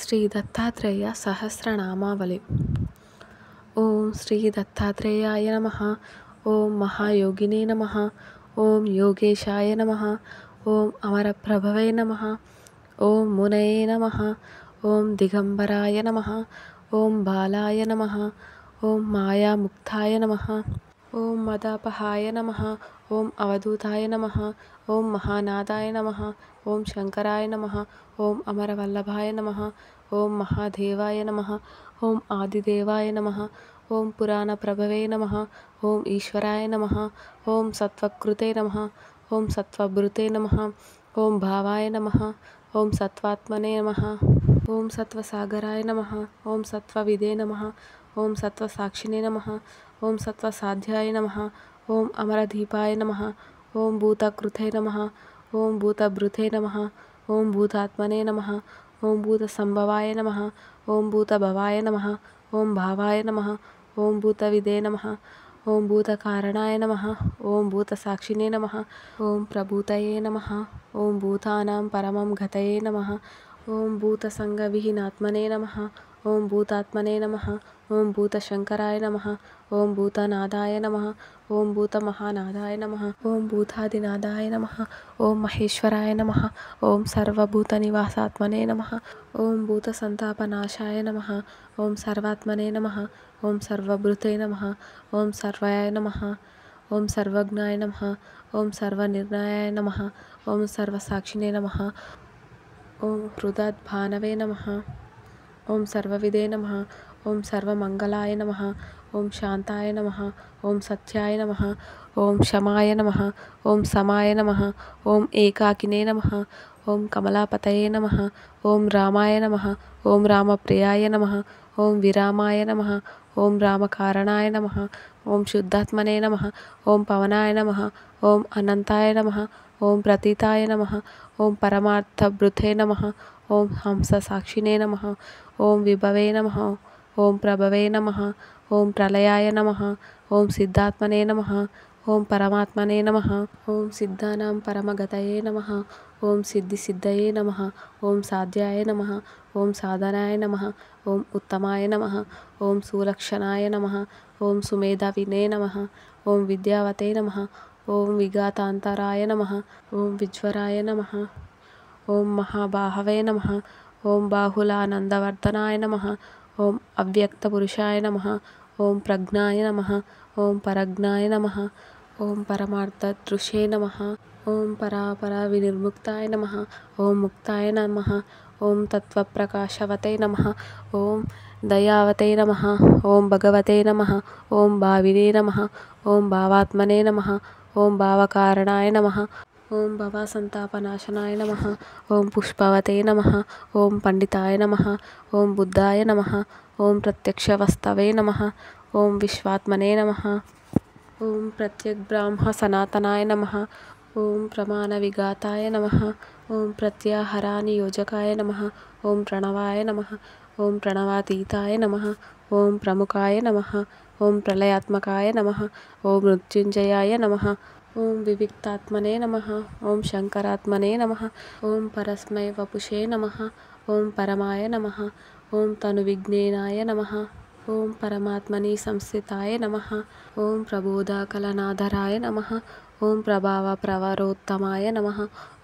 శ్రీ దత్తాత్రేయ సహస్రనామావళి. ఓం శ్రీ దత్తాత్రేయాయ నమః. ఓం మహాయోగినే నమః. ఓం యోగేశాయ నమః. ఓం అమరప్రభవే నమః. ఓం మునయే నమః. ఓం దిగంబరాయ నమః. ఓం బాలాయ నమః. ఓం మాయాముక్తాయ నమః. ఓం మదాపహాయ నమః. ఓం అవధూతాయ నమః. ఓం మహానాదాయ నమః. ఓం శంకరాయ నమః. ఓం అమరవల్లభాయ నమః. ఓం మహాదేవాయ నమః. ఓం ఆదిదేవాయ నమః. ఓం పురాణప్రభవే నమః. ఓం ఈశ్వరాయ నమః. ఓం సత్వకృతే నమః. ఓం సత్వభృతే నమః. ఓం భావాయ నమః. ఓం సత్వాత్మనే నమః. ఓం సత్వసాగరాయ నమః. ఓం సత్వవిదే నమః. ఓం సత్వసాక్షిణే నమః. ఓం సత్వసాధ్యాయ నమః. ఓం అమరదీపాయ నమః. ఓం భూతకృతే నమః. ఓం భూతభృతే నమః. ఓం భూతాత్మనే నమః. ఓం భూతసంభవాయ నమః. ఓం భూతభవాయ నమః. ఓం భావాయ నమః. ఓం భూతవిదే నమః. ఓం భూతకారణాయ నమః. ఓం భూతసాక్షిణే నమః. ఓం ప్రభూతయే నమః. ఓం భూతానాం పరమం గతయే నమః. ఓం భూతసంగవిహీనాత్మనే నమః. ఓం భూతాత్మనే నమః. ఓం భూతశంకరాయ నమః. ఓం భూతనాదాయ నమః. ఓం భూతమహానాదాయ నమః. ఓం భూతాదినాదాయ నమః. ఓం మహేశ్వరాయ నమః. ఓం సర్వభూతనివాసాత్మనే నమః. ఓం భూతసంతాపనాశాయ నమః. ఓం సర్వాత్మనే నమః. ఓం సర్వభృతే నమః. ఓం సర్వాయ నమః. ఓం సర్వజ్ఞాయ నమః. ఓం సర్వనిర్ణయాయ నమః. ఓం సర్వసాక్షిణే నమః. ఓం హృదద్భానవే నమః. ఓం సర్వవిదే నమః. ఓం సర్వమంగళాయ నమః. ఓం శాంతాయ నమః. ఓం సత్యాయ నమః. ఓం శమాయ నమః. ఓం సమాయ నమః. ఓం ఏకాకినే నమః. ఓం కమలాపతయే నమః. ఓం రామాయ నమః. ఓం రామప్రియాయ నమః. ఓం విరామాయ నమః. ఓం రామకారణాయ నమః. ఓం శుద్ధాత్మనే నమః. ఓం పవనాయ నమః. ఓం అనంతాయ నమః. ఓం ప్రతీతాయ నమః. ఓం పరమార్థభృతే నమః. ఓం హంససాక్షిణే నమః. ఓం విభవే నమః. ఓం ప్రభవే నమః. ఓం ప్రళయాయ నమః. ఓం సిద్ధాత్మనే నమః. ఓం పరమాత్మనే నమః. ఓం సిద్ధానాం పరమగతయే నమః. ఓం సిద్ధిసిద్ధయే నమః. ఓం సాధ్యాయ నమః. ఓం సాధనాయ నమః. ఓం ఉత్తమాయ నమః. ఓం సులక్షణాయ నమః. ఓం సుమేధావినే నమః. ఓం విద్యావతే నమః. ఓం విఘాతాంతరాయ నమః. ఓం విజ్వరాయ నమః. ఓం మహాబాహవే నమః. ఓం బాహులానందవర్ధనాయ నమః. ఓం అవ్యక్తపురుషాయ నమః. ఓం ప్రజ్ఞాయ నమః. ఓం పరజ్ఞాయ నమః. ఓం పరమార్థదృశే నమః. ఓం పరాపర వినిర్ముక్తాయ నమః. ఓం ముక్తాయ నమః. ఓం తత్వప్రకాశవతే నమః. ఓం దయావతే నమః. ఓం భగవతే నమః. ఓం భావినే నమః. ఓం భావాత్మనే నమః. ఓం భావకారణాయ నమః. ఓం భవసంతాపనాశనాయ నమః. ఓం పుష్పవతే నమః. ఓం పండితాయ నమః. ఓం బుద్ధాయ నమః. ఓం ప్రత్యక్షవస్తవే నమః. ఓం విశ్వాత్మనే నమః. ఓం ప్రత్యగ్బ్రాహ్మ సనాతనాయ నమః. ఓం ప్రమాణవిఘాతాయ నమః. ఓం ప్రత్యాహారనియోజకాయ నమః. ఓం ప్రణవాయ నమః. ఓం ప్రణవాతీతాయ నమః. ఓం ప్రముఖాయ నమః. ఓం ప్రళయాత్మకాయ నమః. ఓం మృత్యుంజయాయ నమః. ఓం వివిక్తాత్మనే నమః. ఓం శంకరాత్మనే నమః. ఓం పరస్మై వపుషే నమః. ఓం పరమాయ నమః. ఓం తనువిజ్ఞేనాయ నమః. ఓం పరమాత్మని సంస్థితాయ నమః. ఓం ప్రబోధకలనాధరాయ నమః. ఓం ప్రభావప్రవరోత్తమాయ నమః.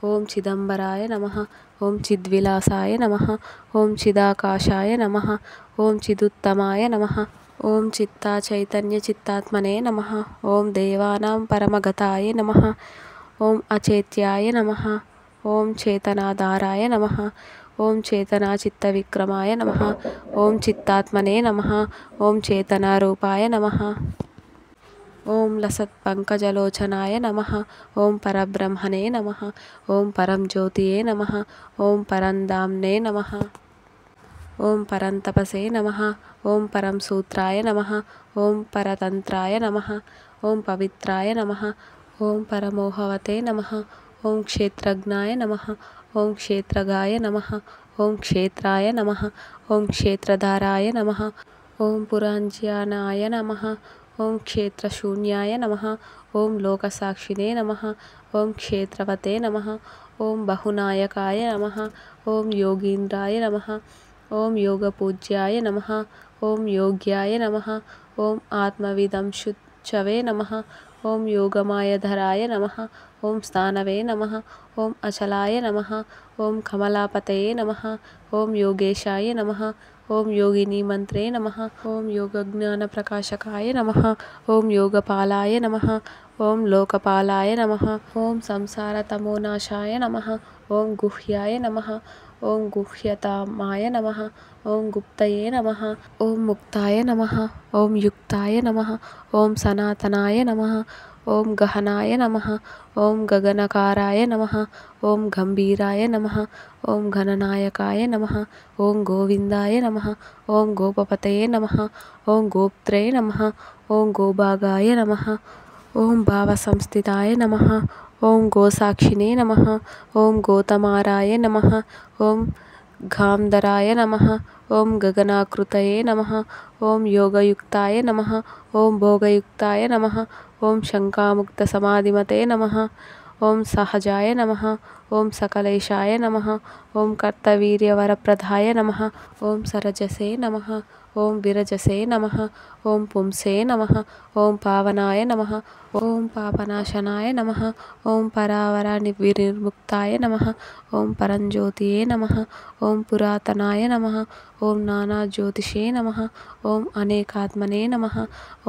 ఓం చిదంబరాయ నమః. ఓం చిద్విలాసాయ నమః. ఓం చిదాకాశాయ నమః. ఓం చిదుత్తమాయ నమః. ఓం చిత్తాచైతన్యచిత్తాత్మనే నమః. ఓం దేవానాం పరమగతాయ నమః. ఓం అచేత్యాయ నమః. ఓం చేతనాధారాయ నమః. ఓం చేతనాచిత్తవిక్రమాయ నమః. ఓం చిత్తాత్మనే నమః. ఓం చేతనారూపాయ నమః. ఓం లసత్పంకజలోచనాయ నమః. ఓం పరబ్రహ్మణే నమః. ఓం పరంజ్యోతియే నమః. ఓం పరంధామ్నే నమః. ఓం పరంతపసే నమః. ఓం పరంసూత్రాయ నమః. ఓం పరతంత్రాయ నమః. ఓం పవిత్రాయ నమః. ఓం పరమోహవతే నమః. ఓం క్షేత్రజ్ఞాయ నమః. ఓం క్షేత్రగాయ నమః. ఓం క్షేత్రాయ నమః. ఓం క్షేత్రధారాయ నమః. ఓం పురాంజ్యానాయ నమః. ఓం క్షేత్రశూన్యాయ నమః. ఓం లోకసాక్షిణే నమః. ఓం క్షేత్రవతే నమః. ఓం బహునాయకాయ నమః. ఓం యోగీంద్రాయ నమః. ఓం యోగపూజ్యాయ నమః. ఓం యోగ్యాయ నమః. ఓం ఆత్మవిదంశుచ్చవే నమః. ఓం యోగమాయధరాయ నమః. ఓం స్థానవే నమః. ఓం అచలాయ నమః. ఓం కమలాపతయే నమః. ఓం యోగేశాయ నమః. ఓం యోగినీమంత్రే నమః. ఓం యోగజ్ఞానప్రకాశకాయ నమః. ఓం యోగపాలాయ నమః. ఓం లోకపాలాయ నమః. ఓం సంసారతమోనాశాయ నమః. ఓం గుహ్యాయ నమః. ఓం గుహ్యతమాయ నమః. ఓం గుప్తయే నమః. ఓం ముక్తాయ నమః. ఓం యుక్తాయ నమః. ఓం సనాతనాయ నమః. ఓం గహనాయ నమః. ఓం గగనకారాయ నమః. ఓం గంభీరాయ నమః. ఓం గణనాయకాయ నమః. ఓం గోవిందాయ నమః. ఓం గోపపతయే నమః. ఓం గోప్త్రే నమః. ఓం గోభాగాయ నమః. ఓం భావసంస్థితాయ నమః. ఓం గోసాక్షిణే నమః. ఓం గోతమారాయ నమః. ఓం గాంధరాయ నమః. ఓం గగనాకృతయే నమః. ఓం యోగయుక్తాయ నమః. ఓం భోగయుక్తాయ నమః. ఓం శంకాముక్తసమాధిమతే నమః. ఓం సహజాయ నమః. ఓం సకలేశాయ నమః. ఓం కర్తవీర్యవరప్రదాయ నమః. ఓం సరజసే నమః. ఓం విరజసే నమః. ఓం పుంసే నమః. ఓం పావనాయ నమః. ఓం పాపనాశనాయ నమః. ఓం పరావర వినిర్ముక్తాయ నమః. ఓం పరంజ్యోతియే నమః. ఓం పురాతనాయ నమః. ఓం నానాజ్యోతిషే నమః. ఓం అనేకాత్మనే నమః.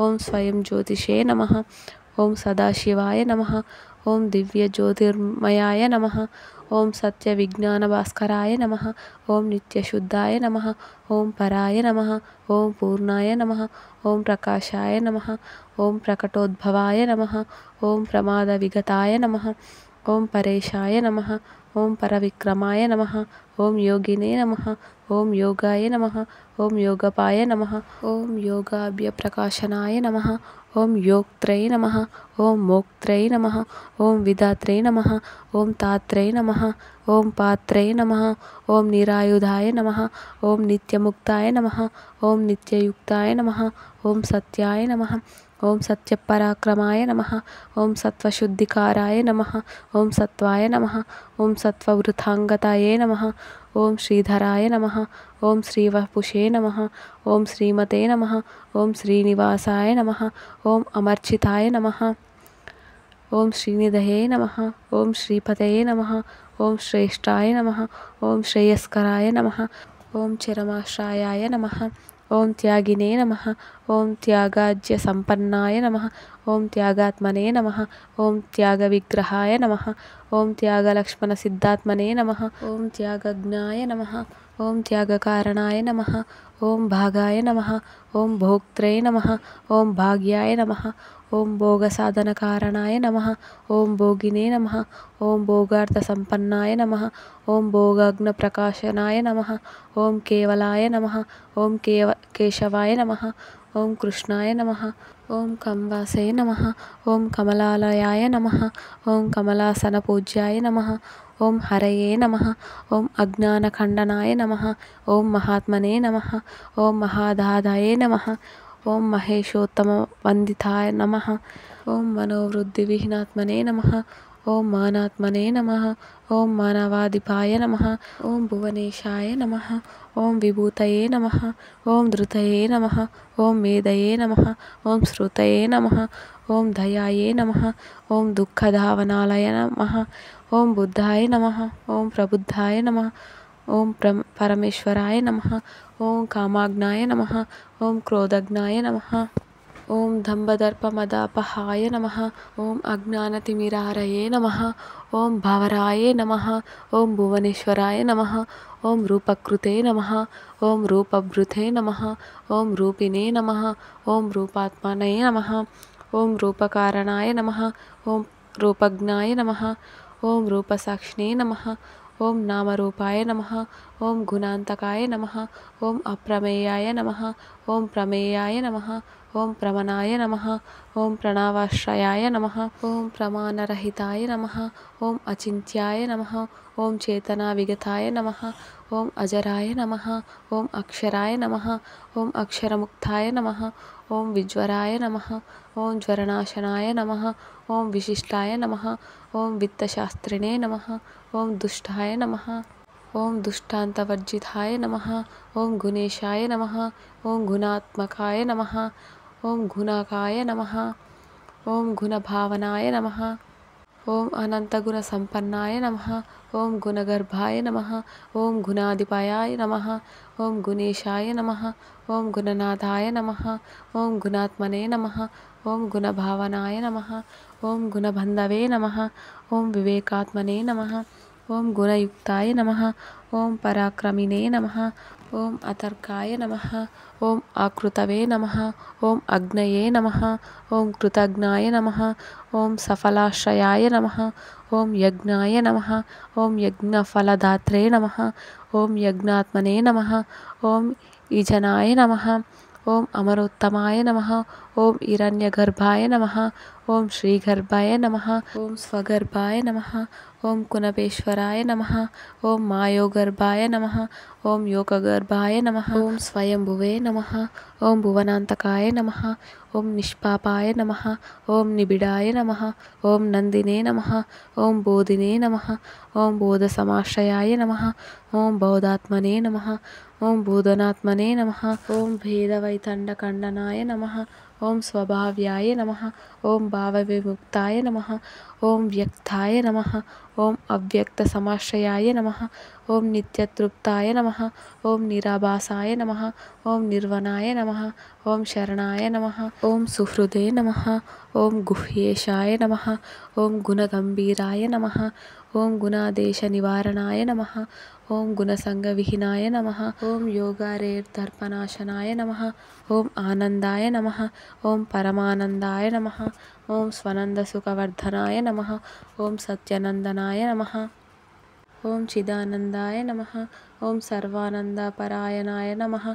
ఓం స్వయం జ్యోతిషే నమః. ఓం సదాశివాయ నమః. ఓం దివ్యజ్యోతిర్మయాయ నమః. ఓం సత్యవిజ్ఞానభాస్కరాయ నమః. ఓం నిత్యశుద్ధాయ నమః. ఓం పరాయ నమః. ఓం పూర్ణాయ నమః. ఓం ప్రకాశాయ నమః. ఓం ప్రకటోద్భవాయ నమః. ఓం ప్రమాదవిగతాయ నమః. ఓం పరేశాయ నమః. ఓం పరవిక్రమాయ నమః. ఓం యోగినే నమః. ఓం యోగాయ నమః. ఓం యోగపాయ నమః. ఓం యోగాభ్యప్రకాశనాయ నమః. ఓం యోక్త్రై నమః. ఓం మోక్త్రై నమః. ఓం విధాత్రై నమః. ఓం తాత్రై నమః. ఓం పాత్రై నమః. ఓం నిరాయుధాయ నమః. ఓం నిత్యముక్తాయ నమః. ఓం నిత్యయుక్తాయ నమః. ఓం సత్యాయ నమః. ఓం సత్యపరాక్రమాయ నమః. ఓం సత్వశుద్ధికారాయ నమః. ఓం సత్వాయ నమః. ఓం సత్వవృథాంగతాయే నమః. ఓం శ్రీధరాయ నమః. ఓం శ్రీవపుషే నమః. ఓం శ్రీమతే నమః. ఓం శ్రీనివాసాయ నమః. ఓం అమర్చితాయ నమః. ఓం శ్రీనిధయే నమః. ఓం శ్రీపతయే నమః. ఓం శ్రేష్ఠాయ నమః. ఓం శ్రేయస్కరాయ నమః. ఓం చరమాశ్రాయాయ నమః. ఓం త్యాగినే నమః. ఓం త్యాగాజ్య సంపన్నాయ నమః. ఓం త్యాగాత్మనే నమః. ఓం త్యాగవిగ్రహాయ నమః. ఓం త్యాగలక్ష్మణ సిద్ధాత్మనే నమః. ఓం త్యాగజ్ఞాయ నమః. ఓం త్యాగకారణాయ నమః. ఓం భాగాయ నమః. ఓం భోక్త్రే నమః. ఓం భాగ్యాయ నమః. ఓం భోగసాధనకారణాయ నమః. ఓం భోగినే నమః. ఓం భోగార్థసంపన్నాయ నమః. ఓం భోగాగ్నప్రకాశనాయ నమః. ఓం కేవలాయ నమః. ఓం కేశవాయ నమః. ఓం కృష్ణాయ నమః. ఓం కంవాసే నమః. ఓం కమలాలయాయ నమః. ఓం కమలాసనపూజ్యాయ నమః. ఓం హరయే నమః. ఓం అజ్ఞానఖండనాయ నమః. ఓం మహాత్మనే నమః. ఓం మహాదాధాయే నమః. ఓం మహేశోత్తమవందితాయ నమః. ఓం మనోవృద్ధివిహీనాత్మనే నమః. ఓం మానాత్మనే నమః. ఓం మానవాధిపాయ నమః. ఓం భువనేశాయ నమః. ఓం విభూతయే నమః. ఓం ధృతయే నమః. ఓం మేధయే నమః. ఓం శ్రుతయే నమః. ఓం దయాయే నమః. ఓం దుఃఖధావనాలయ నమః. ఓం బుద్ధాయ నమః. ఓం ప్రబుద్ధాయ నమః. ఓం పరమేశ్వరాయ నమః. ఓం కామాగ్నాయ నమః. ఓం క్రోధజ్ఞాయ నమః. ఓం దంభదర్పమదాపహాయ నమః. ఓం అజ్ఞానతిమిరారయే నమః. ఓం భవరాయే నమః. ఓం భువనేశ్వరాయ నమః. ఓం రూపకృతే నమః. ఓం రూపభృతే నమః. ఓం రూపిణే నమః. ఓం రూపాత్మనే నమః. ఓం రూపకారణాయ నమః. ఓం రూపజ్ఞాయ నమః. ఓం రూపసాక్షిణే నమః. ఓం నామరూపాయ నమః. ఓం గుణాంతకాయ నమః. ఓం అప్రమేయాయ నమః. ఓం ప్రమేయాయ నమః. ఓం ప్రమనాయ నమః. ఓం ప్రణవాశ్రయాయ నమః. ఓం ప్రమాణరహితాయ నమః. ఓం అచింత్యాయ నమః. ఓం చేతనావిగతాయ నమః. ఓం అజరాయ నమః. ఓం అక్షరాయ నమః. ఓం అక్షరముక్తాయ నమః. ఓం విజ్వరాయ నమః. ఓం జ్వరనాశనాయ నమః. ఓం విశిష్టాయ నమః. ఓం విత్తశాస్త్రిణే నమః. ఓం దుష్టాయ నమః. ॐ दुष्टान्तवर्जिताय नमः। ॐ गुणेशाय नमः। ॐ गुणात्मकाय नमः। ॐ गुणकाय नमः। ॐ गुणभावनाय नमः। ॐ अनन्तगुणसम्पन्नाय नमः। ॐ गुणगर्भाय नमः। ॐ गुणाधिपाय नमः। ॐ गुणेशाय नमः। ॐ गुणनाथाय नमः। ॐ गुणात्मने नमः। ॐ गुणभावनाय नमः। ॐ गुणबन्धवे नमः। ॐ विवेकात्मने नमः। ॐ गुणयुक्ताय नमः। ॐ पराक्रमिणे नमः। ॐ अतर्काय नमः। ॐ आकृतवे नमः। ॐ अग्नये नमः। ॐ कृतघ्नाय नमः। ॐ सफलाश्रयाय नमः। ॐ यज्ञाय नमः। ॐ यज्ञफलदात्रे नमः। ॐ यज्ञात्मने नमः। ॐ ईजनाय नमः। ॐ अमरोत्तमाय नमः। ॐ हिरण्यगर्भाय नमः। ॐ श्रीगर्भाय नमः। ॐ स्वगर्भाय नमः। ॐ कुणपेश्वराय नमः। ॐ मायोगर्भाय नमः। ॐ योगगर्भाय नमः। ॐ स्वयंभुवे नमः। ॐ भुवनान्तकाय नमः। ॐ निष्पापाय नमः। ॐ निबिडाय नमः। ॐ नन्दिने नमः। ॐ बोधिने नमः। ॐ बोधसमाश्रयाय नमः। ॐ बौधात्मने नमः। ॐ बोधनात्मने नमः। ॐ भेदवैतण्डखण्डनाय नमः। ॐ स्वभाव्याय नमः। ॐ भावविमुक्ताय नमः। ॐ व्यक्ताय नमः। ॐ अव्यक्तसमाश्रयाय नमः। ॐ नित्यतृप्ताय नमः। ॐ निराभासाय नमः। ॐ निर्वनाय नमः। ॐ शरणाय नमः। ॐ सुहृदे नमः। ॐ गुह्येशाय नमः। ॐ गुणगम्भीराय नमः। ॐ गुणादेशनिवारणाय नमः। ॐ गुणसङ्गविहीनाय नमः। ॐ योगारेर्दर्पनाशनाय नमः। ॐ आनन्दाय नमः। ॐ परमानन्दाय नमः। ॐ स्वनन्दसुखवर्धनाय नमः। ॐ सत्यानन्दनाय नमः। ॐ चिदानन्दाय नमः। ॐ सर्वानन्दपरायणाय नमः।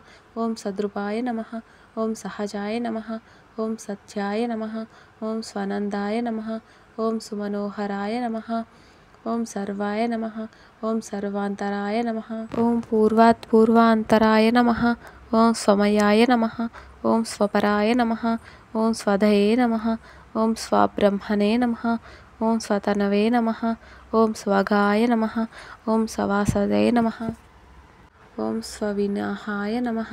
ॐ सद्रूपाय नमः। ॐ सहजाय नमः। ॐ सत्याय नमः। ॐ स्वानन्दाय नमः। ॐ सुमनोहराय नमः। ॐ सर्वाय नमः। ॐ सर्वान्तराय नमः। ॐ पूर्वात् पूर्वान्तराय नमः। ॐ स्वमयाय नमः। ॐ स्वपराय नमः। ॐ स्वधये नमः। ॐ स्वाब्रह्मणे नमः। ॐ स्वतनवे नमः। ॐ स्वगाय नमः। ॐ स्ववासदे नमः। ॐ स्वविनाहाय नमः।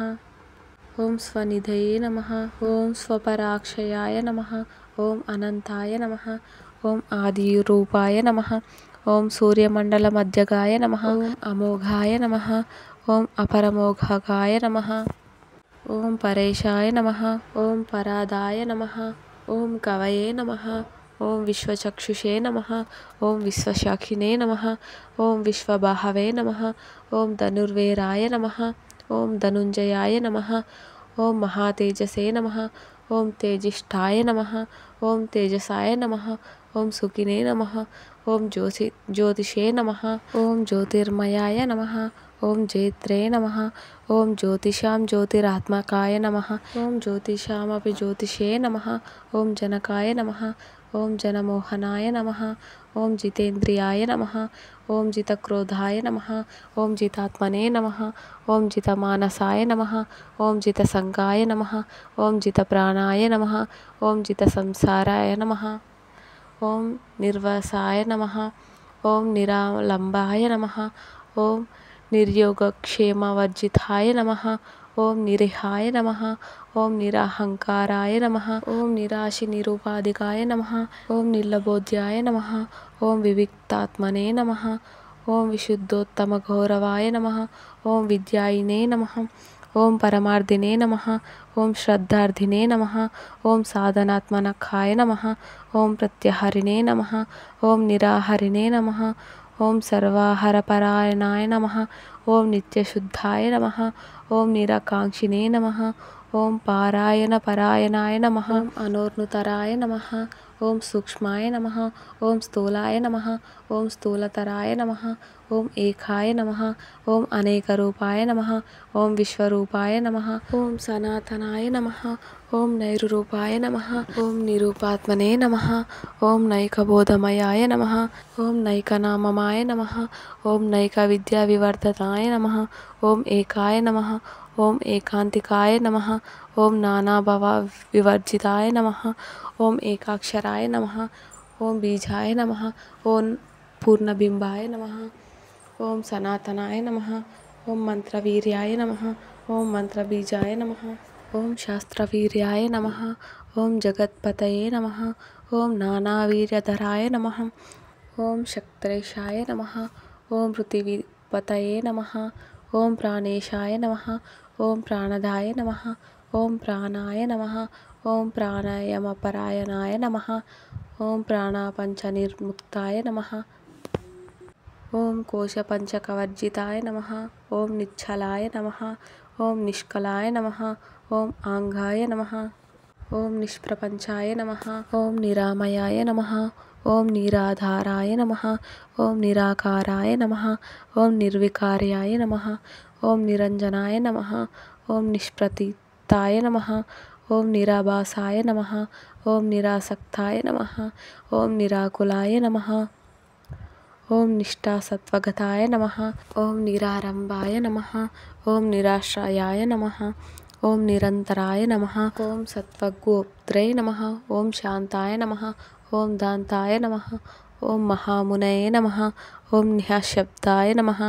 ॐ स्वनिधये नमः। ॐ स्वपराक्षयाय नमः। ॐ अनन्ताय नमः। ॐ आदिरूपाय नमः। ॐ सूर्यमण्डलमध्यगाय नमः। ॐ अमोघाय नमः। ॐ अपरमोघगाय नमः। ॐ परेशाय नमः। ॐ परादाय नमः। ॐ कवये नमः। ॐ विश्वचक्षुषे नमः। ॐ विश्वशाखिने नमः। ॐ विश्वबाहवे नमः। ॐ धनुर्वेराय नमः। ॐ धनुञ्जयाय नमः। ॐ महातेजसे नमः। ॐ तेजिष्ठाय नमः। ॐ तेजसाय नमः। ॐ सुखिने नमः। ॐ ज्योतिषे नमः। ॐ ज्योतिर्मयाय नमः। ॐ जैत्रे नमः। ॐ ज्योतिषां ज्योतिरात्मकाय नमः। ॐ ज्योतिषामपि ज्योतिषे नमः। ॐ जनकाय नमः। ॐ जनमोहनाय नमः। ॐ जितेन्द्रियाय नमः। ॐ जितक्रोधाय नमः। ॐ जितात्मने नमः। ॐ जितमानसाय नमः। ॐ जितसङ्गाय नमः। ॐ जितप्राणाय नमः। ॐ जितसंसाराय नमः। ॐ निर्वसाय नमः। ॐ निरालम्बाय नमः। ॐ निर्योगक्षेमवर्जिताय नमः। ॐ निरिहाय नमः। ॐ निराहङ्काराय नमः। ॐ निराशिनिरुपाधिकाय नमः। ॐ निर्लबोध्याय नमः। ॐ विविक्तात्मने नमः। ॐ विशुद्धोत्तमगौरवाय नमः। ॐ विद्यायिने नमः। ॐ परमार्थिने नमः। ॐ श्रद्धार्थिने नमः। ॐ साधनात्मनखाय नमः। ॐ प्रत्यहरिणे नमः। ॐ निराहरिणे नमः। ॐ सर्वाहारपरायणाय नमः। ॐ नित्यशुद्धाय नमः। ॐ निराकाङ्क्षिणे नमः। ॐ पारायणपरायणाय नमः। ॐ अनोर्नुतराय नमः। ॐ सूक्ष्माय नमः। ॐ स्थूलाय नमः। ॐ स्थूलतराय नमः। ॐ एकाय नमः। ॐ अनेकरूपाय नमः। ॐ विश्वरूपाय नमः। ॐ सनातनाय नमः। ॐ नैरूपाय नमः। ॐ निरूपात्मने नमः। ॐ नैकबोधमयाय नमः। ॐ नैकनाममाय नमः। ॐ नैकविद्याविवर्धनाय नमः। ॐ एकाय नमः। ॐ एकान्तिकाय नमः। ॐ नानाभावविवर्जिताय नमः। ॐ एकाक्षराय नमः। ॐ बीजाय नमः। ॐ पूर्णबिम्बाय नमः। ఓం సనాతనాయ నమః. ఓం మంత్రవీర్యాయ నమః. ఓం మంత్రబీజాయ నమః. ఓం శాస్త్రవీర్యాయ నమః. ఓం జగత్పతయే నమః. ఓం నానావీర్యధరాయ నమః. ఓం శక్తేశాయ నమః. ఓం పృథివీపతయే నమః. ఓం ప్రాణేశాయ నమః. ఓం ప్రాణదాయ నమః. ఓం ప్రాణాయ నమః. ఓం ప్రాణాయామపరాయణాయ నమః. ఓం ప్రాణాపంచనిర్ముక్తాయ నమః. ఓం కోశపంచకవర్జితాయ నమః. ఓం నిశ్చలాయ నమః. ఓం నిష్కలాయ నమః. ఓం ఆంగాయ నమః. ఓం నిష్ప్రపంచాయ నమః. ఓం నిరామయాయ నమః. ఓం నిరాధారాయ నమః. ఓం నిరాకారాయ నమః. ఓం నిర్వికార్యాయ నమః. ఓం నిరంజనాయ నమః. ఓం నిష్ప్రతితాయ నమః. ఓం నిరాభాసాయ నమః. ఓం నిరాసక్తాయ నమః. ఓం నిరాకులాయ నమః. ఓం నిష్ఠాసత్వగతాయ నమః. ఓం నిరారంభాయ నమః. ఓం నిరాశ్రయాయ నమః. ఓం నిరంతరాయ నమః. ఓం సత్వగోప్త్రే నమః. ఓం శాంతాయ నమః. ఓం దాంతాయ నమః. ఓం మహామునయే నమః. ఓం నిఃశబ్దాయ నమః.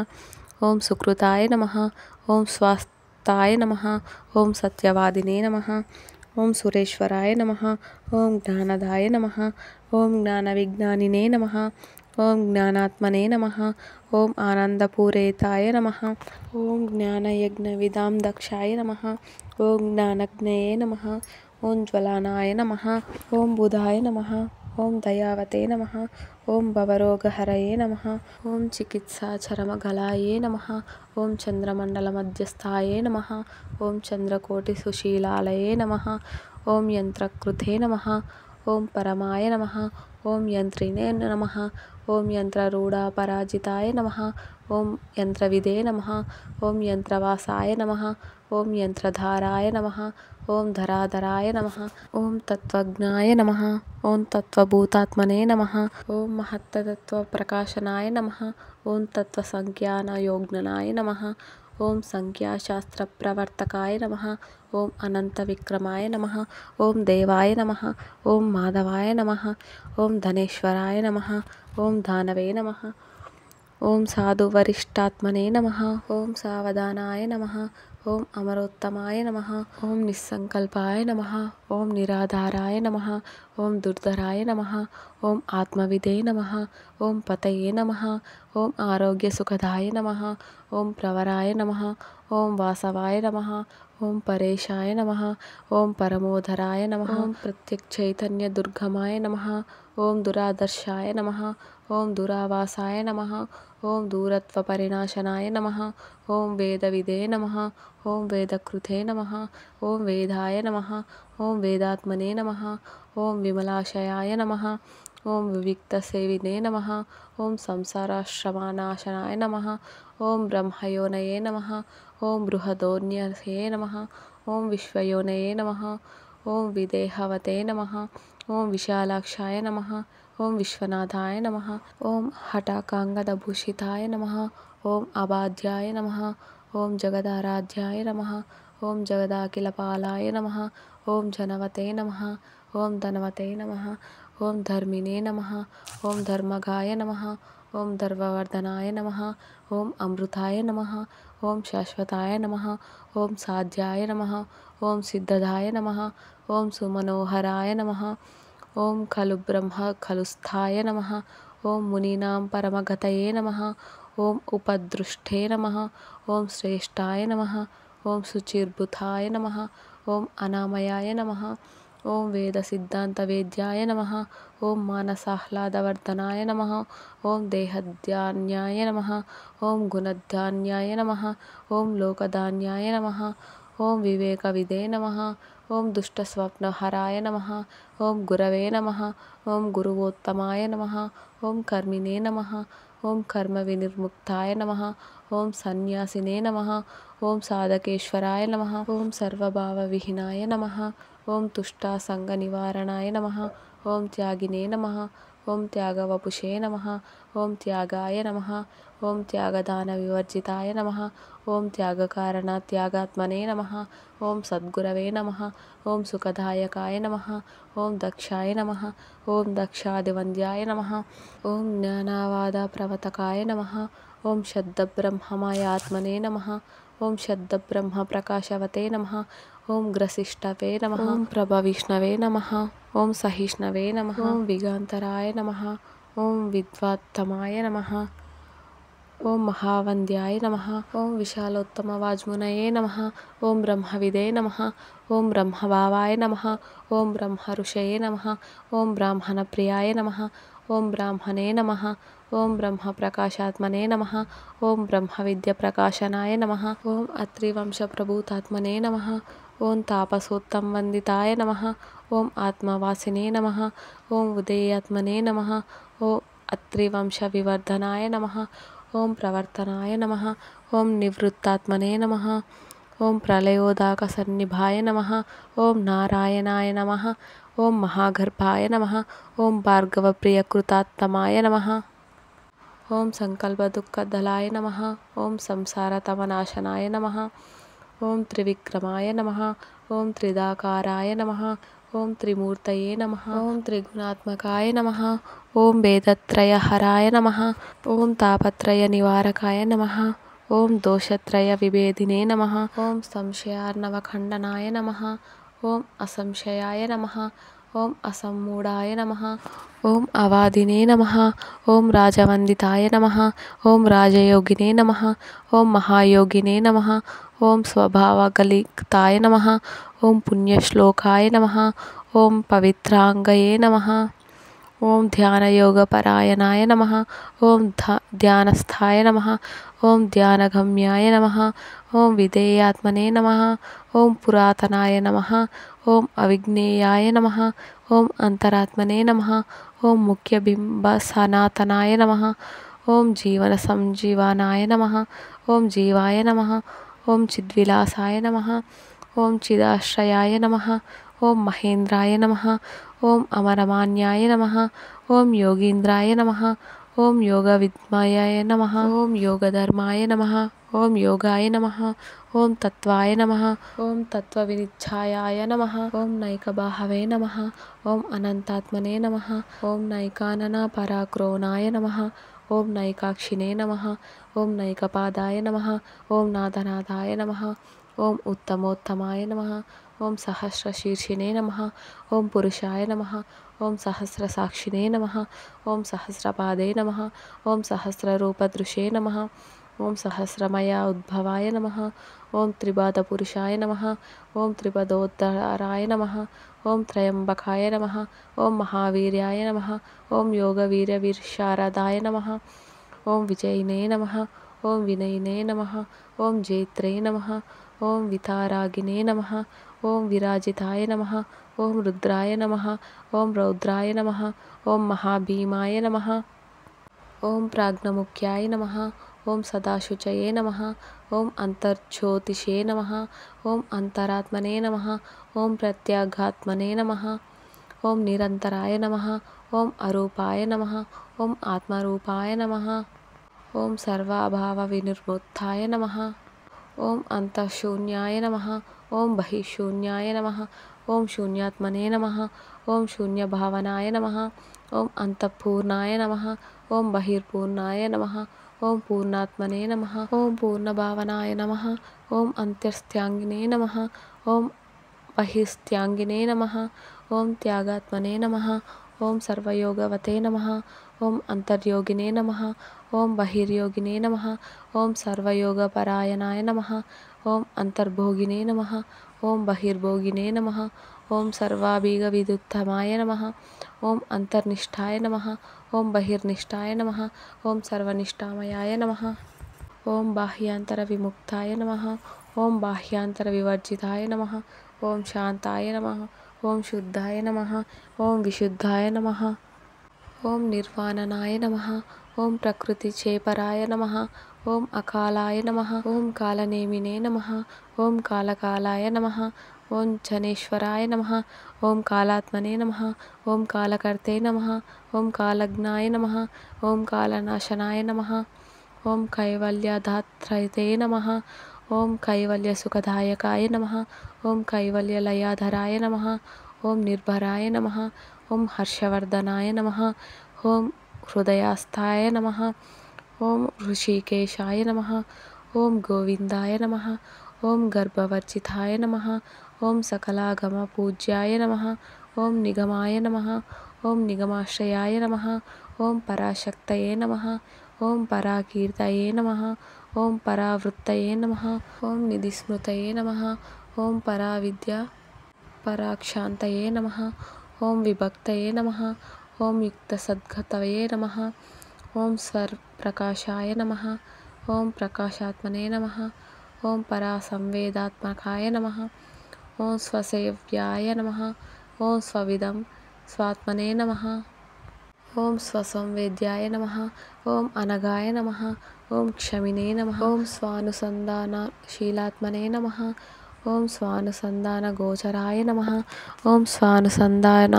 ఓం సుకృతాయ నమః. ఓం స్వాస్థాయ నమః. ఓం సత్యవాదినే నమః. ఓం సురేశ్వరాయ నమః. ఓం జ్ఞానదాయ నమః. ఓం జ్ఞానవిజ్ఞానినే నమః. ఓం జ్ఞానాత్మనే నమః. ఓం ఆనందపూరేతాయ నమః. ఓం జ్ఞానయజ్ఞవిదాం దక్షాయ నమః. ఓం జ్ఞానజ్ఞయే నమః. ఓం జ్వలనాయ నమః. ఓం బుధాయ నమః. ఓం దయావతే నమః. ఓం భవరోగహరయే నమః. ఓం చికిత్సాచరమగలాయే నమః. ఓం చంద్రమండలమధ్యస్థాయే నమః. ఓం చంద్రకోటిసుశీలాలయే నమః. ఓం యంత్రకృతే నమః. ఓం పరమాయ నమః. ఓం యంత్రినే నమః. ఓం యంత్రరూఢాపరాజితాయ నమః. ఓం యంత్రవిదే నమః. ఓం యంత్రవాసాయ నమః. ఓం యంత్రధారాయ నమః. ఓం ధరాధరాయ నమః. ఓం తత్వజ్ఞాయ నమః. ఓం తత్వభూతాత్మనే నమః. ఓం మహత్తత్వప్రకాశనాయ నమః. ఓం తత్వసంఖ్యానయోజ్ఞనాయ నమః. ఓం సంఖ్యాశాస్త్రప్రవర్తకాయ నమః. ఓం అనంతవిక్రమాయ నమః. ఓం దేవాయ నమః. ఓం మాధవాయ నమః. ఓం ధనేశ్వరాయ నమః. ఓం ధానవే నమః. ఓం సాధువరిష్టాత్మనే నమః. ఓం సావధానాయ నమః. ఓం అమరోత్తమాయ నమః. ఓం నిస్సంకల్పాయ నమః. ఓం నిరాధారాయ నమః. ఓం దుర్ధరాయ నమః. ఓం ఆత్మవిదే నమః. ఓం పతయే నమః. ఓం ఆరోగ్యసుఖదాయ నమః. ఓం ప్రవరాయ నమః. ఓం వాసవాయ నమః. ఓం పరేశాయ నమః. ఓం పరమోధరాయ నమః. ఓం ప్రత్యక్షైతన్యదుర్గమాయ నమః. ఓం దురాదర్శాయ నమః. ఓం దురావాసాయ నమః. ఓం దూరత్వపరినాశనాయ నమః. ఓం వేదవిదే నమః. ఓం వేదకృతే నమః. ఓం వేదాయ నమః. ఓం వేదాత్మనే నమః. ఓం విమలాశయాయ నమః. ఓం వివిక్తసేవినే నమః. ఓం సంసారాశ్రమనాశనాయ నమః. ఓం బ్రహ్మయోనయే నమః. ఓం బృహదోన్యసే నమః. ఓం విశ్వయోనయే నమః. ఓం విదేహవతే నమః. ఓం విశాలాక్షాయ నమః. ఓం విశ్వనాథాయ నమః. ఓం హఠాకాంగదభూషితాయ నమః. ఓం అబాధ్యాయ నమః. ఓం జగదారాధ్యాయ నమః. ఓం జగదాఖిలపాలాయ నమః. ఓం జనవతే నమః. ఓం ధనవతే నమః. ఓం ధర్మిణే నమః. ఓం ధర్మగాయ నమః. ఓం ధర్మవర్ధనాయ నమః. ఓం అమృతాయ నమః. ఓం శాశ్వతాయ నమః. ఓం సాధ్యాయ నమః. ఓం సిద్ధదాయ నమః. ఓం సుమనోహరాయ నమః. ఓం ఖలు బ్రహ్మ ఖలుస్థాయ నమః. ఓం మునీనాం పరమగతయే నమః. ఓం ఉపదృష్టే నమః. ఓం శ్రేష్ఠాయ నమః. ఓం శుచిర్భుతాయ నమః. ఓం అనామయాయ నమః. ఓం వేదసిద్ధాంతవేద్యాయ నమః. ఓం మానసాహ్లాదవర్ధనాయ నమః. ఓం దేహధాన్యాయ నమః. ఓం గుణధాన్యాయ నమః. ఓం లోకధాన్యాయ నమః. ఓం వివేకవిదే నమః. ఓం దుష్టస్వప్నహరాయ నమః. ఓం గురవే నమః. ఓం గురువోత్తమాయ నమః. ఓం కర్మిణే నమః. ఓం కర్మవినిర్ముక్తాయ నమః. ఓం సన్యాసినే నమః. ఓం సాధకేశ్వరాయ నమః. ఓం సర్వభావవిహీనాయ నమః. ఓం తుష్టాసంగనివారణాయ నమః. ఓం త్యాగినే నమః. ఓం త్యాగవపుషే నమః. ఓం త్యాగాయ నమః. ఓం త్యాగదానవివర్జితాయ నమః. ఓం త్యాగకారణ త్యాగాత్మనే నమః. ఓం సద్గురవే నమః. ఓం సుఖదాయకాయ నమః. ఓం దక్షాయ నమః. ఓం దక్షాదివంద్యాయ నమః. ఓం జ్ఞానావాద ప్రవతకాయ నమః. ఓం శబ్దబ్రహ్మమయ ఆత్మనే నమః. ఓం శబ్దబ్రహ్మ ప్రకాశవతే నమః. ఓం గ్రసిష్ఠవే నమః. ఓం ప్రభవిష్ణవే నమః. ఓం సహిష్ణవే నమః. ఓం విగాంతరాయ నమః. ఓం విద్వాత్తమాయ నమః. ఓం మహావంద్యాయ నమః. ఓం విశాలోత్తమ వాజ్మునయే నమః. ఓం బ్రహ్మవిదే నమః. ఓం బ్రహ్మభావాయ నమః. ఓం బ్రహ్మ ఋషయే నమః. ఓం బ్రాహ్మణ ప్రియాయ నమః. ఓం బ్రాహ్మణే నమః. ఓం బ్రహ్మ ప్రకాశాత్మనే నమః. ఓం బ్రహ్మ విద్య ప్రకాశనాయ నమః. ఓం అత్రివంశ ప్రభూతాత్మనే నమః. ఓం తాపసోత్తం వందితాయ నమః. ఓం ఆత్మవాసినే నమః. ఓం ఉదయాత్మనే నమః. ఓం అత్రివంశ వివర్ధనాయ నమః. ఓం ప్రవర్తనాయ నమః. ఓం నివృత్తాత్మనే నమః. ఓం ప్రళయోదాక సన్నిభాయ నమః. ఓం నారాయణాయ నమః. ఓం మహాగర్భాయ నమః. ఓం భార్గవప్రియకృతాత్తమాయ నమః. ఓం సంకల్పదుఃఖదలాయ నమః. ఓం సంసారతమనాశనాయ నమః. ఓం త్రివిక్రమాయ నమః. ఓం త్రిదాకారాయ నమః. ఓం త్రిమూర్తయే నమః. ఓం త్రిగుణాత్మకాయ నమః. ఓం వేదత్రయహరాయ నమః. ఓం తాపత్రయ నివారకాయ నమః. ఓం దోషత్రయ విభేదినే నమః. ఓం సంశయార్ణవఖండనాయ నమః. ఓం అసంశయాయ నమః. ఓం అసమ్మూఢాయ నమః. ఓం అవాదినే నమః. ఓం రాజవందితాయ నమః. ఓం రాజయోగినే నమః. ఓం మహాయోగినే నమః. ఓం స్వభావగలితాయ నమః. ఓం పుణ్యశ్లోకాయ నమః. ఓం పవిత్రాంగయే నమః. ఓం ధ్యానయోగపరాయణాయ నమః. ఓం ధ్యానస్థాయ నమః. ఓం ధ్యానగమ్యాయ నమః. ఓం విధేయాత్మనే నమః. ఓం పురాతనాయ నమః. ఓం అవిజ్ఞేయాయ నమః. ఓం అంతరాత్మనే నమః. ఓం ముఖ్యబింబ సనాతనాయ నమః. ఓం జీవన సంజీవనాయ నమః. ఓం జీవాయ నమః. ఓం చిద్విలాసాయ నమః. ఓం చిదాశ్రయాయ నమః. ఓం మహేంద్రాయ నమః. ఓం అమరమాన్యాయ నమః. ఓం యోగీంద్రాయ నమః. ఓం యోగవిద్మయాయ నమః. ఓం యోగధర్మాయ నమః. ఓం యోగాయ నమః. ఓం తత్వాయ నమః. ఓం తత్వవినిచ్ఛాయాయ నమః. ఓం నైకబాహవే నమః. ఓం అనంతాత్మనే నమః. ఓం నైకానన పరాక్రోణాయ నమః. ఓం నైకాక్షినే నమః. ఓం నైకపాదాయ నమః. ఓం నాథనాథాయ నమః. ఓం ఉత్తమోత్తమాయ నమః. ఓం సహస్రశీర్షినే నమః. ఓం పురుషాయ నమః. ఓం సహస్రసాక్షినే నమః. ఓం సహస్రపాదే నమః. ఓం సహస్రరూపదృశే నమః. ఓం సహస్రమయ ఉద్భవాయ నమః. ఓం త్రిపాదపురుషాయ నమః. ఓం త్రిపదోద్ధరాయ నమః. ఓం త్రయంబకాయ నమః. ఓం మహావీర్యాయ నమః. ఓం యోగవీర్యవిశారదాయ నమః. ఓం విజయినే నమః. ఓం వినయినే నమః. ఓం జైత్రే నమః. ఓం వితారాగినే నమః. ఓం విరాజితాయ నమః. ఓం రుద్రాయ నమః. ఓం రౌద్రాయ నమః. ఓం మహాభీమాయ నమః. ఓం ప్రాజ్ఞముఖ్యాయ నమః. ఓం సదాశుచయే నమః. ఓం అంతర్జ్యోతిషే నమః. ఓం అంతరాత్మనే నమః. ఓం ప్రత్యేగాత్మనే నమః. ఓం నిరంతరాయ నమః. ఓం అరూపాయ నమః. ఓం ఆత్మరూపాయ నమః. ఓం సర్వాభావ వినిర్ముక్తాయ నమః. ఓం అంతఃశూన్యాయ నమః. ఓం బహిఃశూన్యాయ నమః. ఓం శూన్యాత్మనే నమః. ఓం శూన్యభావనాయ నమః. ఓం అంతఃపూర్ణాయ నమః. ఓం బహిర్పూర్ణాయ నమః. ఓం పూర్ణాత్మనే నమః. ఓం పూర్ణభావనాయ నమః. ఓం అంతర్స్థ్యాంగినే నమః. ఓం బహిస్థ్యాంగినే నమః. ఓం త్యాగాత్మనే నమః. ఓం సర్వయోగవతే నమః. ఓం అంతర్యోగినే నమః. ఓం బహిర్యోగినే నమః. ఓం సర్వయోగపరాయణాయ నమః. ఓం అంతర్భోగినే నమః. ఓం బహిర్భోగినే నమః. ఓం సర్వాభీగవిదుత్తమాయ నమః. ఓం అంతర్నిష్ఠాయ నమః. ఓం బహిర్నిష్ఠాయ నమః. ఓం సర్వనిష్ఠామయాయ నమః. ఓం బాహ్యాంతర విముక్తాయ నమః. ఓం బాహ్యాంతర వివర్జితాయ నమః. ఓం శాంతాయ నమః. ఓం శుద్ధాయ నమః. ఓం విశుద్ధాయ నమః. ఓం నిర్వాణనాయ నమః. ఓం ప్రకృతి చేపరాయ నమః. ఓం అకాలాయ నమః. ఓం కాలనేమినే నమః. ఓం కాలకాలాయ నమః. ఓం జనేశ్వరాయ నమః. ఓం కాలాత్మనే నమః. ఓం కాలకర్తే నమః. ఓం కాలజ్ఞాయ నమః. ఓం కాలనాశనాయ నమః. ఓం కైవల్యదాత్రయతే నమః. ఓం కైవల్యసుఖదాయకాయ నమః. ఓం కైవల్యలయాధరాయ నమః. ఓం నిర్భరాయ నమః. ఓం హర్షవర్ధనాయ నమః. ఓం హృదయాస్థాయ నమః. ఓం ఋషికేశాయ నమః. ఓం గోవిందాయ నమః. ఓం గర్భవర్జితాయ నమః. ఓం సకలాగమ పూజ్యాయ నమః. ఓం నిగమాయ నమః. ఓం నిగమాశ్రయాయ నమః. ఓం పరాశక్తయే నమః. ఓం పరాకీర్తయే నమః. ఓం పరావృత్తయే నమః. ఓం నిధిస్మృతయే నమః. ఓం పరావిద్య పరాక్షాంతయే నమః. ఓం విభక్తయే నమః. ఓం యుక్తసద్గతయే నమః. ఓం స్వర్ప్రకాశాయ నమః. ఓం ప్రకాశాత్మనే నమః. ఓం పరాసంవేదాత్మకాయ నమః. ఓం స్వసేవ్యాయ నమః. ఓం స్వవిదం స్వాత్మనే నమః. ఓం స్వసంవేద్యాయ నమః. ఓం అనగాయ నమః. ఓం క్షమినే నమః. ఓం స్వానుసంధానశీలాత్మనే నమః. ఓం స్వానుసంధాన గోచరాయ నమః. ఓం స్వానుసంధాన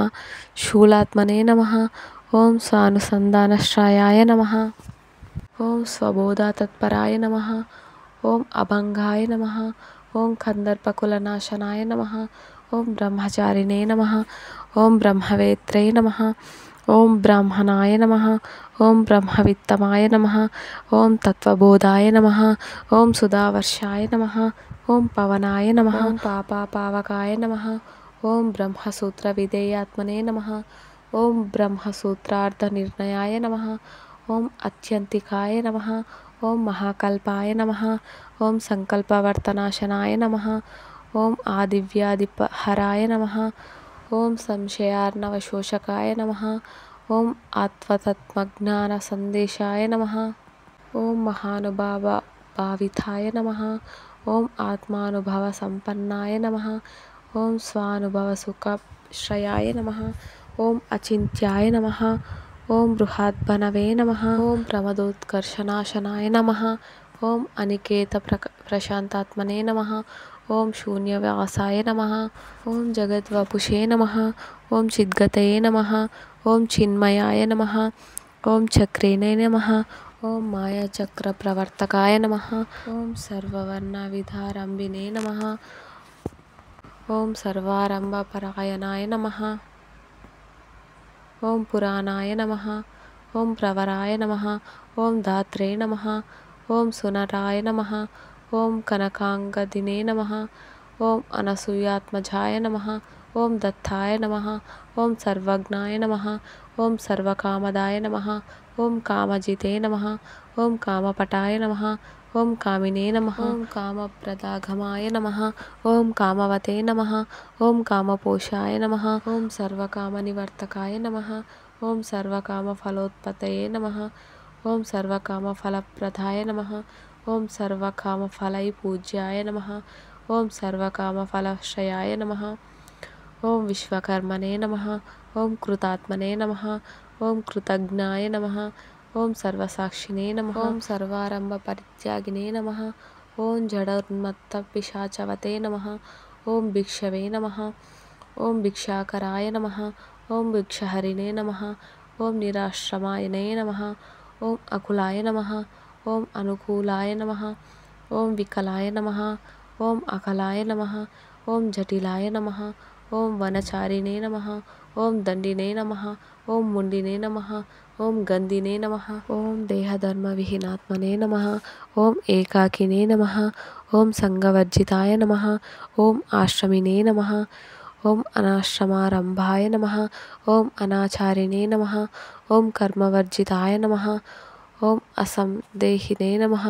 శూలాత్మనే నమః. ఓం స్వానుసంధానశ్రయాయ నమః. ఓం స్వబోధతత్పరాయ నమః. ఓం అభంగాయ నమః. ఓం కందర్పకులనాశనాయ నమః. ఓం బ్రహ్మచారిణే నమః. ఓం బ్రహ్మవేత్రే నమః. ఓం బ్రాహ్మణాయ నమః. ఓం బ్రహ్మవిత్తమాయ నమః. ఓం తత్వబోధాయ నమః. ఓం సుధావర్షాయ నమః. ఓం పవనాయ నమః. ఓం పాపాపావకాయ నమః. ఓం బ్రహ్మసూత్ర విధేయాత్మనే నమః. ఓం బ్రహ్మసూత్రార్థ నిర్ణయాయ నమః. ఓం అత్యంతికాయ నమః. ఓం మహాకల్పాయ నమః. ఓం సంకల్పవర్తనాశనాయ నమః. ఓం ఆదివ్యాధిహరాయ నమః. ఓం సంశయార్ణవశోషకాయ నమః. ఓం ఆత్మతత్వజ్ఞాన సందేశాయ నమః. ఓం మహానుభావ భావితాయ నమః. ఓం ఆత్మానుభవ సంపన్నాయ నమః. ఓం స్వానుభవ సుఖశ్రయాయ నమః. ఓం అచింత్యాయ నమః. ఓం బృహద్భనవే నమః. ఓం ప్రమదోత్కర్షనాశనాయ నమః. ఓం అనికేత ప్రశాంతాత్మనే నమః. ఓం శూన్యవ్యాసాయ నమః. ఓం జగద్వపుషే నమః. ఓం చిద్గతయే నమః. ఓం చిన్మయాయ నమః. ఓం చక్రేణే నమః. ఓం మాయాచక్రప్రవర్తకాయ నమః. ఓం సర్వవర్ణవిధారంభినే నమః. ఓం సర్వారంభపరాయణాయ నమః. ఓం పురాణాయ నమః. ఓం ప్రవరాయ నమః. ఓం ధాత్రే నమః. ఓం సునరాయ నమః. ఓం కనకాంగదినే నమః. ఓం అనసూయాత్మజాయ నమః. ఓం దత్తాయ నమః. ఓం సర్వజ్ఞాయ నమః. ఓం సర్వకామదాయ నమః. ఓం కామజితే నమః. ఓం కామపటాయ నమః. ఓం కామినే నమః. ఓం కామప్రదాగమాయ నమః. ఓం కామవతే నమః. ఓం కామపోషాయ నమః. ఓం సర్వకామనివర్తకాయ నమః. ఓం సర్వకామఫలోత్పత్తయే నమః. ఓం సర్వకామఫలప్రదాయ నమః. ఓం సర్వకామఫలైపూజ్యాయ నమః. ఓం సర్వకామఫలశ్రయాయ నమః. ఓం విశ్వకర్మణే నమః. ఓం కృతాత్మనే నమః. ఓం కృతజ్ఞాయ నమః. ఓం సర్వసాక్షిణే నమః. ఓం సర్వారంభ పరిత్యాగినే నమః. ఓం జడోన్మత్త పిశాచవతే నమః. ఓం భిక్షవే నమః. ఓం భిక్షాకరాయ నమః. ఓం భిక్షహరిణే నమః. ఓం నిరాశ్రమాయనే నమః. ఓం అకులాయ నమః. ఓం అనుకూలాయ నమః. ఓం వికలాయ నమః. ఓం అకలాయ నమః. ఓం జటిలాయ నమః. ఓం వనచారిణే నమః. ఓం దండినే నమః. ఓం ముండినే నమః. ఓం గంధినే నమః. ఓం దేహధర్మవిహీనాత్మనే నమః. ఓం ఏకాకినే నమః. ఓం సంగవర్జితాయ నమః. ఓం ఆశ్రమినే నమః. ఓం అనాశ్రమారంభాయ నమః. ఓం అనాచారిణే నమః. ఓం కర్మవర్జితాయ నమః. ఓం అసందేహినే నమః.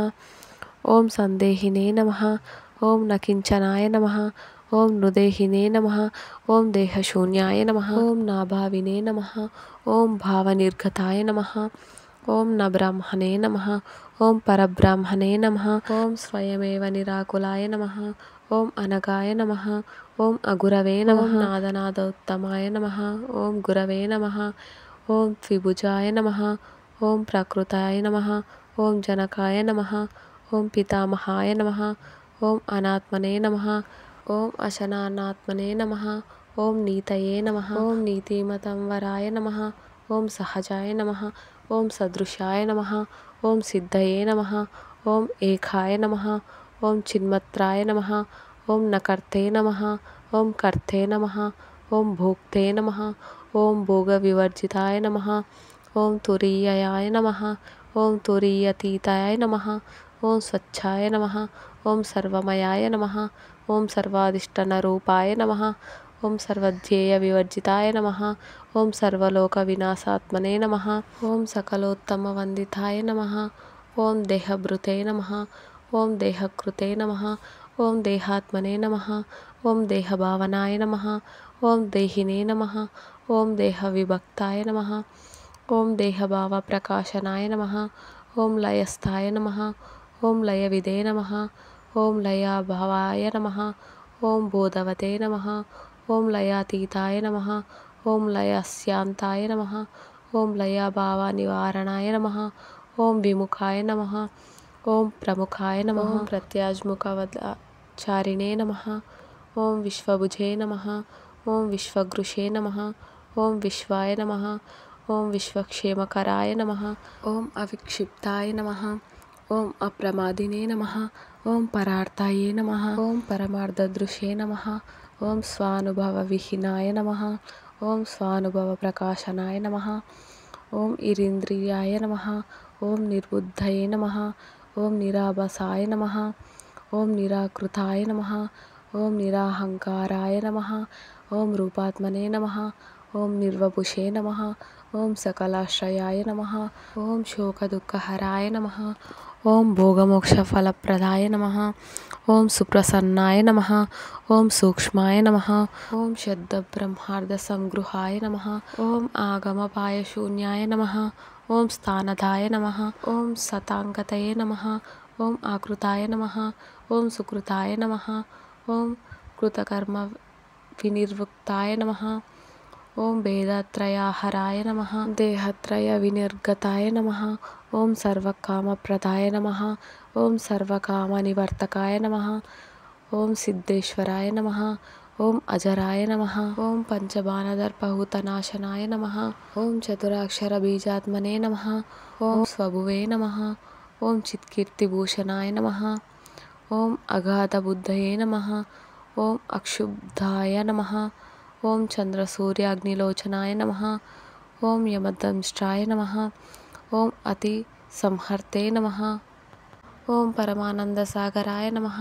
ఓం సందేహినే నమః. ఓం నకించనాయ నమః. ఓం నృదేహినే నమః. ఓం దేహశూన్యాయ నమః. ఓం నాభావినే నమః. ఓం భావనిర్గతాయ నమః. ఓం నబ్రాహ్మణే నమః. ఓం పరబ్రాహ్మణే నమః. ఓం స్వయమేవ నిరాకులాయ నమః. ఓం అనగాయ నమః. ఓం అగురవే నమః. నాదనాదోత్తమాయ నమః. ఓం గురవే నమః. ఓం ద్విభుజాయ నమః. ఓం ప్రకృతాయ నమః. ఓం జనకాయ నమః. ఓం పితామహాయ నమః. ఓం అనాత్మనే నమః. ఓం అశనానాత్మనే నమః. ఓం నీతయే నమః. ఓం నీతిమతంవరాయ నమః. ఓం సహజాయ నమః. ఓం సదృశాయ నమః. ఓం సిద్ధయే నమః. ఓం ఏకాయ నమః. ఓం చిన్మత్రాయ నమః. ఓం నకర్తే నమః. ఓం కర్తే నమః. ఓం భోక్తే నమః. ఓం భోగవివర్జితాయ నమః. ఓం తురీయాయ నమః. ఓం తురీయతీతాయ నమః. ఓం స్వచ్ఛాయ నమః. ఓం సర్వమయాయ నమః. ఓం సర్వాధిష్టానరూపాయ నమః. ఓం సర్వధ్యేయ వివర్జితాయ నమః. ఓం సర్వలోక వినాశాత్మనే నమః. ఓం సకలోత్తమ వందితాయ నమః. ఓం దేహభృతే నమః. ఓం దేహకృతే నమః. ఓం దేహాత్మనే నమః. ఓం దేహభావనాయ నమః. ఓం దేహినే నమః. ఓం దేహవిభక్తాయ నమః. ఓం దేహభావ ప్రకాశనాయ నమః. ఓం లయస్థాయ నమః. ఓం లయవిదే నమః. ఓం లయాభవాయ నమః. ఓం బోధవతే నమః. ఓం లయాతీతాయ నమః. ఓం లయస్యాంతాయ నమః. ఓం లయాభావ నివారణాయ నమః. ఓం విముఖాయ నమః. ఓం ప్రముఖాయ నమః. ఓం ప్రత్యాజ్ముఖవచారిణే నమః. ఓం విశ్వభుజే నమః. ఓం విశ్వగృషే నమః. ఓం విశ్వాయ నమః. ఓం విశ్వక్షేమకరాయ నమః. ఓం అవిక్షిప్తాయ నమః. ఓం అప్రమాదినే నమః. ఓం పరార్థాయే నమః. ఓం పరమార్థదృశే నమః. ఓం స్వానుభవవిహీనాయ నమః. ఓం స్వానుభవ ప్రకాశనాయ నమః. ఓం ఇరింద్రియాయ నమః. ఓం నిర్బుద్ధయే నమః. ఓం నిరాభసాయ నమః. ఓం నిరాకృతాయ నమః. ఓం నిరాహంకారాయ నమః. ఓం రూపాత్మనే నమః. ఓం నిర్వపుషే నమః. ఓం సకలాశ్రయాయ నమః. ఓం శోకదుఃఖహరాయ నమః. ఓం భోగమోక్షఫలప్రదాయ నమః. ఓం సుప్రసన్నాయ నమః. ఓం సూక్ష్మాయ నమః. ఓం శబ్దబ్రహ్మార్థసంగృహాయ నమః. ఓం ఆగమపాయశూన్యాయ నమః. ఓం స్థానదాయ నమః. ఓం సతాంగతయే నమః. ఓం ఆకృతాయ నమః. ఓం సుకృతాయ నమః. ఓం కృతకర్మ వినిర్ముక్తాయ నమః. ఓం భేదత్రయాహరాయ నమః. దేహత్రయ వినిర్గతాయ నమః. ఓం సర్వకామప్రదాయ నమః. ఓం సర్వకామనివర్తకాయ నమః. ఓం సిద్ధేశ్వరాయ నమః. ఓం అజరాయ నమః. ఓం పంచబాణదర్పహూతనాశనాయ నమః. ఓం చతురాక్షరబీజాత్మనే నమః. ఓం స్వభువే నమః. ఓం చిత్కీర్తిభూషణాయ నమః. ఓం అగాధబుద్ధయే నమః. ఓం అక్షుబ్ధాయ నమః. ఓం చంద్రసూర్యాగ్నిలోచనాయ నమః. ఓం యమదంష్ట్రాయ నమః. ఓం అతి సంహర్తే నమః. ఓం పరమానందసాగరాయ నమః.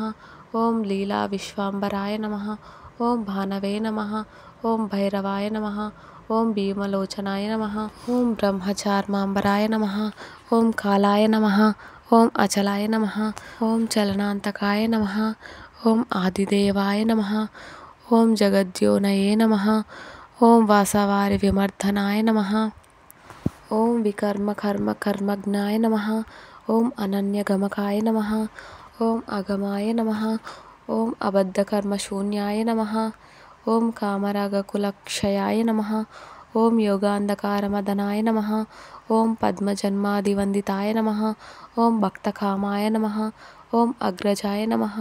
ఓం లీలా విశ్వాంబరాయ నమః. ఓం భానవే నమః. ఓం భైరవాయ నమః. ఓం భీమలోచనాయ నమః. ఓం బ్రహ్మచార్మాంబరాయ నమః. ఓం కాలాయ నమః. ఓం అచలాయ నమః. ఓం చలనాంతకాయ నమః. ఓం ఆదిదేవాయ నమః. ఓం జగద్యోనయే నమః. ఓం వాసవారి విమర్ధనాయ నమః. ఓం వికర్మ కర్మ కర్మజ్ఞాయ నమః. ఓం అనన్యగమకాయ నమః. ఓం అగమాయ నమః. ఓం అబద్ధకర్మశూన్యాయ నమః. ఓం కామరాగకులక్షయాయ నమః. ఓం యోగాంధకారమదనాయ నమః. ఓం పద్మజన్మాదివందితాయ నమః. ఓం భక్తకామాయ నమః. ఓం అగ్రజాయ నమః.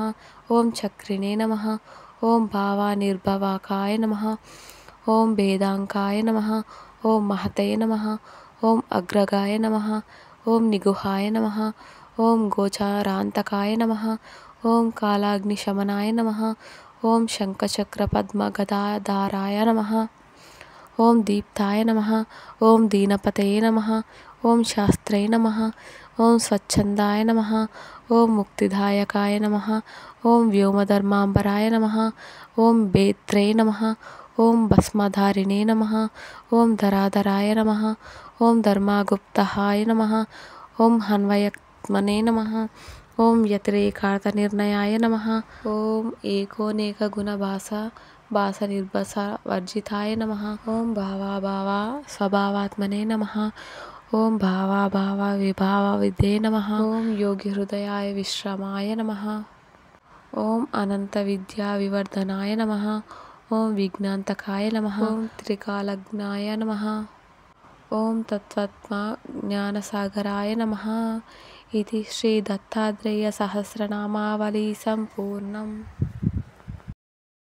ఓం చక్రిణే నమః. ఓం భావానిర్భవాకాయ నమః. ఓం భేదాంకాయ నమః. ఓం మహతే నమః. ఓం అగ్రగాయ నమః. ఓం నిగుహాయ నమః. ఓం గోచారాంతకాయ నమః. ఓం కాలాగ్నిశమనాయ నమః. ఓం శంఖచక్రపద్మగదాధారాయ నమః. ఓం దీప్తాయ నమః. ఓం దీనపతయే నమః. ఓం శాస్త్రే నమః. ఓం స్వచ్ఛందాయ నమః. ఓం ముక్తిదాయకాయ నమః. ఓం వ్యోమధర్మాంబరాయ నమః. ఓం భేత్రే నమః. ఓం భస్మధారిణే నమః. ఓం ధరాధరాయ నమః. ఓం ధర్మాగుప్తహాయ నమః. ఓం హన్వయత్మనే నమః. ఓం వ్యతిరేకార్థనిర్ణయాయ నమః. ఓం ఏకోనేకగుణభాస భాసనిర్భస వర్జితాయ నమః. ఓం భావాభావ స్వభావాత్మనే నమః. ఓం భావాభావ విభావ విదే నమః. ఓం యోగిహృదయాయ విశ్రమాయ నమః. ఓం అనంత విద్యా వివర్ధనాయ నమః. ఓం విజ్ఞాంతకాయ నమః. ఓం త్రికాలజ్ఞాయ నమః. ఓం తత్వత్మ జ్ఞానసాగరాయ నమః. ఇది శ్రీ దత్తాత్రేయ సహస్రనామావళి సంపూర్ణం.